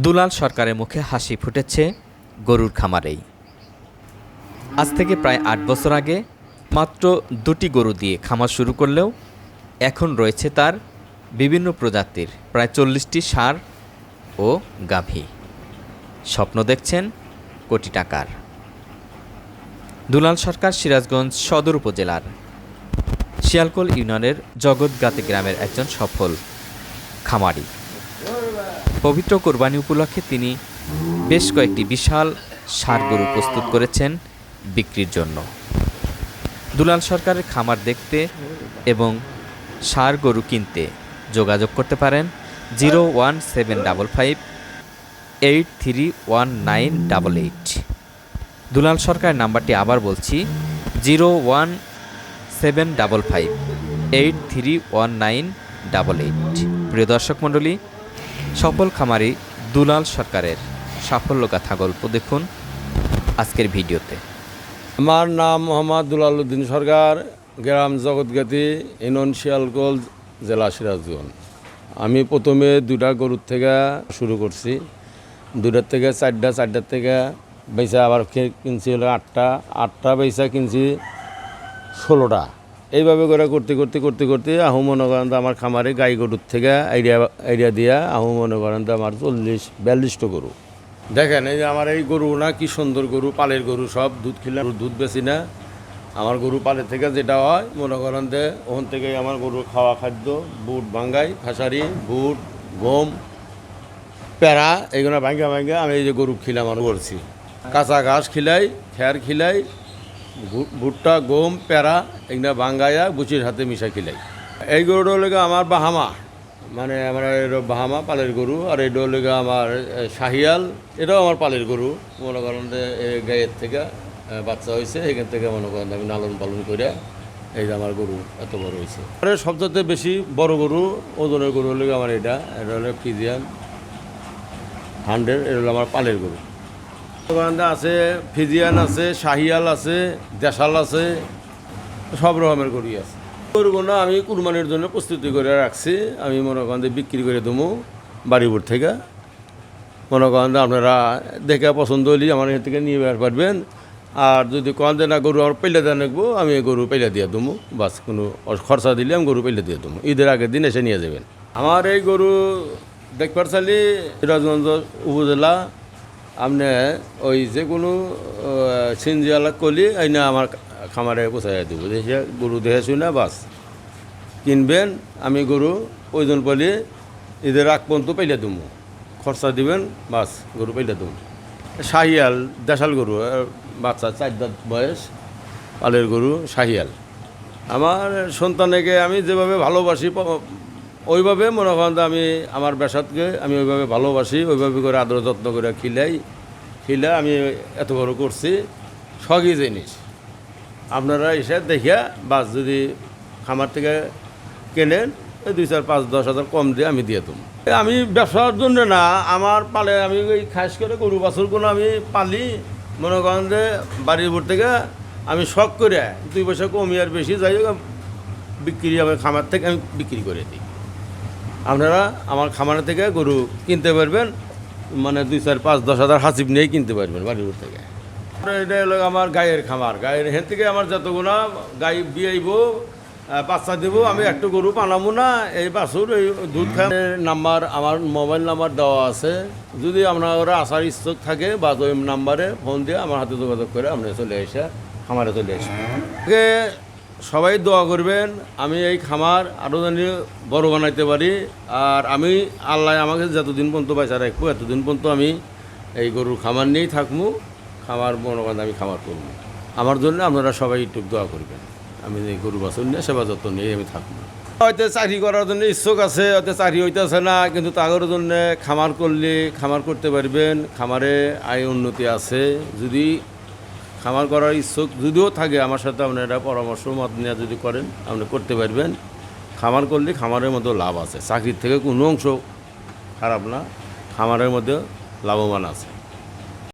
দুলাল সরকারের মুখে হাসি ফুটেছে গরুর খামারেই। আজ থেকে প্রায় ৮ বছর আগে মাত্র ২টি গরু দিয়ে খামার শুরু করলেও এখন রয়েছে তার বিভিন্ন প্রজাতির প্রায় ৪০টি ষাঁড় ও গাভী। স্বপ্ন দেখছেন কোটি টাকার। দুলাল সরকার সিরাজগঞ্জ সদর উপজেলার শিয়ালকোল ইউনিয়নের জগৎগাতি গ্রামের একজন সফল খামারি। পবিত্র কোরবানি উপলক্ষে তিনি বেশ কয়েকটি বিশাল ষাঁড় গরু প্রস্তুত করেছেন বিক্রির জন্য। দুলাল সরকারের খামার দেখতে এবং ষাঁড় গরু কিনতে যোগাযোগ করতে পারেন 01755831988। দুলাল সরকারের নাম্বারটি আবার বলছি 01755831988। প্রিয় দর্শক মণ্ডলী, সফল খামারি দুলাল সরকারের সাফল্য গাথা গল্প দেখুন আজকের ভিডিওতে। আমার নাম মোহাম্মদ দুলাল উদ্দিন সরকার, গ্রাম জগৎগাতি, ইউনিয়ন শিয়ালকোল, জেলা সিরাজগঞ্জ। আমি প্রথমে 2টা গরুর থেকে শুরু করছি। 2টার থেকে 4টার থেকে বেচা আবার কিনছি হলো 8টা বেচা কিনছি 16টা। এইভাবে করে করতে আহু মনে করেন আমার খামারে গাই গরুর থেকে আইডিয়া দিয়া আহু মনে করেন আমার 40-42টা গরু। দেখেন এই যে আমার এই গরু না কি সুন্দর গরু, পালের গরু, সব দুধ খেলে দুধ বেশি না। আমার গরু পালের থেকে যেটা হয় মনে করেন যে ওখান থেকে আমার গরুর খাওয়া খাদ্য বুট ভাঙ্গাই, খাসারি, বুট, গম, প্যারা এইগুলো ভাঙ্গা আমি এই যে গরু খিলাম আমার করছি। কাঁচা ঘাস খিলাই, খ্যার খিলাই, ভুট্টা, গম, প্যারা এগুলো ভাঙ্গাইয়া বুচির হাতে মিশা খিলাই। এই গরুটা হলে আমার বাহামা, মানে আমার বাহামা পালের গরু। আর এটা হলে আমার শাহিয়াল, এটাও আমার পালের গরু। মনে করেন যে গায়ের থেকে বাচ্চা হয়েছে, এখান থেকে মনে করেন আমি লালন পালন করে এই যে আমার গরু এত বড় হয়েছে। সবচেয়ে বেশি বড় গরু ওজনের গরু হলে আমার এটা হলো ফিজিয়ান 100, এটা হলো আমার পালের গরু। আছে ফিজিয়ান আছে, শাহিয়াল আছে, দেশাল আছে, সব রকমের গরুই আছে। গরুগুলো আমি কুরবানির জন্য প্রস্তুতি করে রাখছি। আমি মনে করেন যে বিক্রি করে দেবো বাড়িপুর থেকে। মনে করেন যে আপনারা দেখে পছন্দ হলেই আমার এখান থেকে নিয়ে বের পারবেন। আর যদি কন যে না গরু আমার পেলে দেওয়া রাখবো, আমি গরু পেলে দিয়ে দেবো, বাস কোনো খরচা দিলে আমি গরু পেলে দিয়ে দেবো। ঈদের আগের দিন এসে নিয়ে যাবেন। আমার এই গরু দেখবার চাইলে সিরাজগঞ্জ উপজেলা আপনি ওই যে কোনো সিনজিয়ালা কলি এই না আমার খামারে পৌঁছাই দেবো। দেখে গরু দেখে শুনে বাস কিনবেন। আমি গরু প্রয়োজন পড়লে ঈদের আগ পর্যন্ত পেলে দেবো, খরচা দিবেন, বাস গরু পেলে দেবো। শাহিয়াল দেশাল গরু, বাচ্চা 4 দাঁত বয়স, পালের গরু শাহিয়াল। আমার সন্তানকে আমি যেভাবে ভালোবাসি ওইভাবে মনে করেন আমি আমার বেসাদকে আমি ওইভাবে ভালোবাসি, ওইভাবে করে আদর যত্ন করে খিলাই আমি এত বড় করছি। শখই জিনিস আপনারা এসে দেখিয়া বাস যদি খামার থেকে কেনেন 2-4-5-10 হাজার কম দিয়ে আমি দিয়ে দেবো। আমি ব্যবসার জন্য না, আমার পালে আমি ওই খাস করে গরু বাছুরগুলো আমি পালি। মনে করেন যে বাড়ির উপর থেকে আমি শখ করে 2 পয়সা কমি আর বেশি যাই হোক বিক্রি আমার খামার থেকে আমি বিক্রি করে দিই। আপনারা আমার খামার থেকে গরু কিনতে পারবেন, মানে 2-4-5-10 হাজার হাসিব নিয়েই কিনতে পারবেন বাড়ির উপর থেকে। এটা হলো আমার গায়ের খামার। গায়ের হেন থেকে আমার যতগুলো গাই বিয়াইব, বাচ্চা দেবো, আমি একটা গরু বানাবো না। এই বাছুর এই দুধ খাওয়ার নাম্বার আমার মোবাইল নাম্বার দেওয়া আছে। যদি আপনারা আসার ইচ্ছুক থাকে বা ওই নাম্বারে ফোন দিয়ে আমার হাতে যোগাযোগ করে আপনি চলে এসে খামারে চলে এসে সবাই দোয়া করবেন আমি এই খামার আরও জানি বড় বানাইতে পারি। আর আমি আল্লাহ আমাকে যতদিন পর্যন্ত বাঁচা রাখবো এতদিন পর্যন্ত আমি এই গরুর খামার নিয়েই থাকবো। খামার মনে করেন আমি খামার করবো। আমার জন্য আপনারা সবাই একটু দোয়া করবেন। আমি এই গরু বাছুর নিয়ে সেবা যত্ন নিয়ে আমি থাকবো। হয়তো চাকরি করার জন্য ইচ্ছুক আছে, হয়তো চাকরি হইতেছে না, কিন্তু তাদের জন্য খামার করলে খামার করতে পারবেন। খামারে আয় উন্নতি আছে। যদি খামার করার ইচ্ছুক যদিও থাকে আমার সাথে আপনারা পরামর্শ মত নিয়ে যদি করেন আপনি করতে পারবেন। খামার করলে খামারের মধ্যে লাভ আছে, চাকরির থেকে কোনো অংশ খারাপ না, খামারের মধ্যে লাভবান আছে।